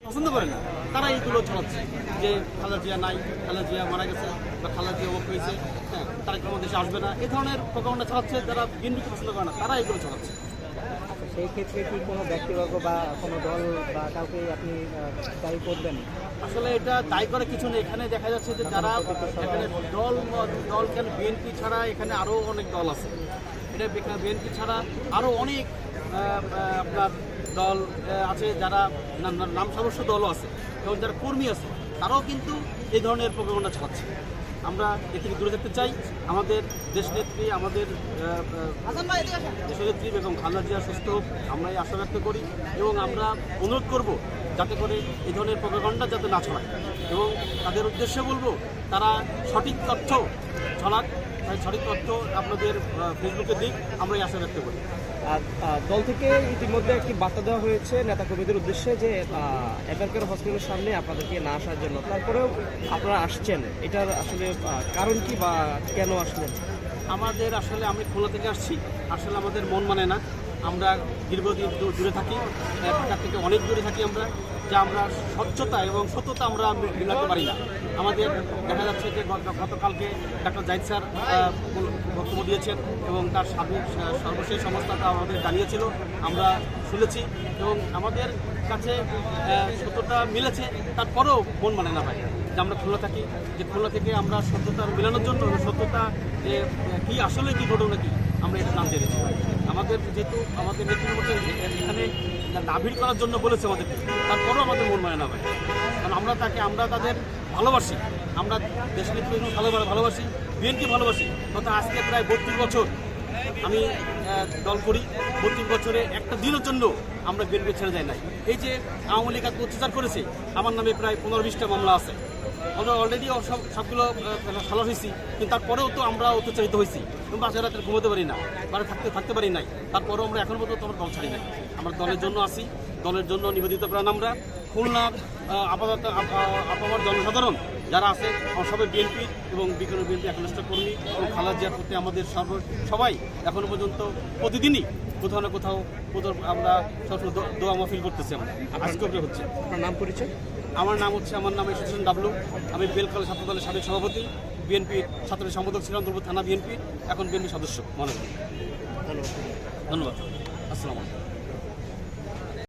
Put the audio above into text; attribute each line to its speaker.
Speaker 1: পছন্দ করে না, তারা এইগুলো ছড়াচ্ছে যে খালেদা জিয়া নাই, খালেদা জিয়া মারা গেছে বা খালেদা জিয়া ওক হয়েছে, হ্যাঁ তারা কোনো দেশে আসবে না, এই ধরনের প্রোপাগান্ডা ছড়াচ্ছে। যারা বিএনপিকে পছন্দ করে না তারা এইগুলো ছড়াচ্ছে।
Speaker 2: সেই ক্ষেত্রে কি কোনো ব্যক্তিবর্গ বা কোনো দল বা কাউকে আপনি দায়ী করবেন?
Speaker 1: আসলে এটা দায়ী করে কিছু নেই। এখানে দেখা যাচ্ছে যে যারা এখানে দল কেন বিএনপি ছাড়া এখানে আরও অনেক দল আছে। এটা বিএনপি ছাড়া আরও অনেক আপনার দল আছে, যারা নাম সদস্য দলও আছে এবং যারা কর্মী আছে, তারাও কিন্তু এই ধরনের প্রোপাগান্ডা ছড়াচ্ছে। আমরা এ থেকে দূরে থাকতে চাই। আমাদের দেশনেত্রী, আমাদের দেশনেত্রী বেগম খালেদা জিয়া সুস্থ হোক, আমরা এই আশা ব্যক্ত করি এবং আমরা অনুরোধ করব যাতে করে এই ধরনের প্রোপাগান্ডা যাতে না ছড়ায় এবং তাদের উদ্দেশ্যে বলবো তারা সঠিক তথ্য ছড়াক, সঠিক তথ্য আপনাদের ফেসবুকে দিক, আমরা এই আশা ব্যক্ত করি।
Speaker 2: আর দল থেকে ইতিমধ্যে একটি বার্তা দেওয়া হয়েছে নেতাকর্মীদের উদ্দেশ্যে যে এবারকার হসপিটালের সামনে আপনাদেরকে না আসার জন্য, তারপরেও আপনারা আসছেন, এটার আসলে কারণ কি বা কেন আসলেন?
Speaker 1: আমাদের আসলে আমি খুলনা থেকে আসছি, আসলে আমাদের মন মানে না। আমরা দীর্ঘদিন দূরে থাকি, ঢাকা থেকে অনেক দূরে থাকি আমরা, যে আমরা স্বচ্ছতা এবং সততা আমরা মিলাতে পারি না। আমাদের দেখা যাচ্ছে যে গতকালকে ডাক্তার জাহিদ স্যার বক্তব্য দিয়েছেন এবং তার সর্বশেষ অবস্থাটা আমাদের জানিয়েছিল, আমরা শুনেছি এবং আমাদের কাছে সত্যতা মিলেছে। তারপরেও মন মানে না ভাই যে আমরা খুলনা থাকি, যে খুলনা থেকে আমরা সত্যতা মেলানোর জন্য, সত্যতা যে কী আসলে কী ঘটনা কী আমরা এটা জানতে পেরেছি। আমাদের যেহেতু আমাদের নেতৃত্ব এখানে নাভিড় করার জন্য বলেছে আমাদেরকে, তারপরেও আমাদের মন মানে না ভাই, কারণ আমরা তাদের ভালোবাসি, আমরা দেশনেত্রী ভালোবাসি, বিএনপি ভালোবাসি। তথা আজকে প্রায় 32 বছর আমি দল করি, 32 বছরে একটা দিনের জন্য আমরা বিএনপি ছেড়ে যাই নাই। এই যে আওয়ামী লীগ অত্যাচার করেছে, আমার নামে প্রায় 15-20টা মামলা আছে, আমরা অলরেডি সবগুলো খালাস হয়েছি, কিন্তু তারপরেও তো আমরা অত্যাচারিত হয়েছি এবং বাচ্চা রাতে ঘুমোতে পারি না, বাড়ি থাকতে পারি নাই। তারপরেও আমরা এখনও পর্যন্ত আমরা দল ছাড়ি নাই, আমরা দলের জন্য আসি, দলের জন্য নিবেদিত প্রাণ। আমরা খুলনার আপাতত আপামর জনসাধারণ যারা আছে সবাই বিএনপি এবং বিএনপি একনিষ্ঠ কর্মী এবং খালেদা জিয়ার প্রতি আমাদের সবাই এখনও পর্যন্ত প্রতিদিনই কোথাও না কোথাও আমরা সবসময় দোয়া মাহফিল করতেছি। আমরা আজকে হচ্ছে।
Speaker 2: আপনার নাম পরিচয়?
Speaker 1: আমার নাম এসোসিয়েশন ডাবলু। আমি বেলখালী ছাত্র দলের সাবেক সভাপতি, বিএনপির ছাত্র সম্পাদক ছিলাম দুর্গপুর থানা বিএনপি, এখন বিএনপি সদস্য মনে করি।
Speaker 2: ধন্যবাদ।
Speaker 1: ধন্যবাদ। আসসালামু আলাইকুম।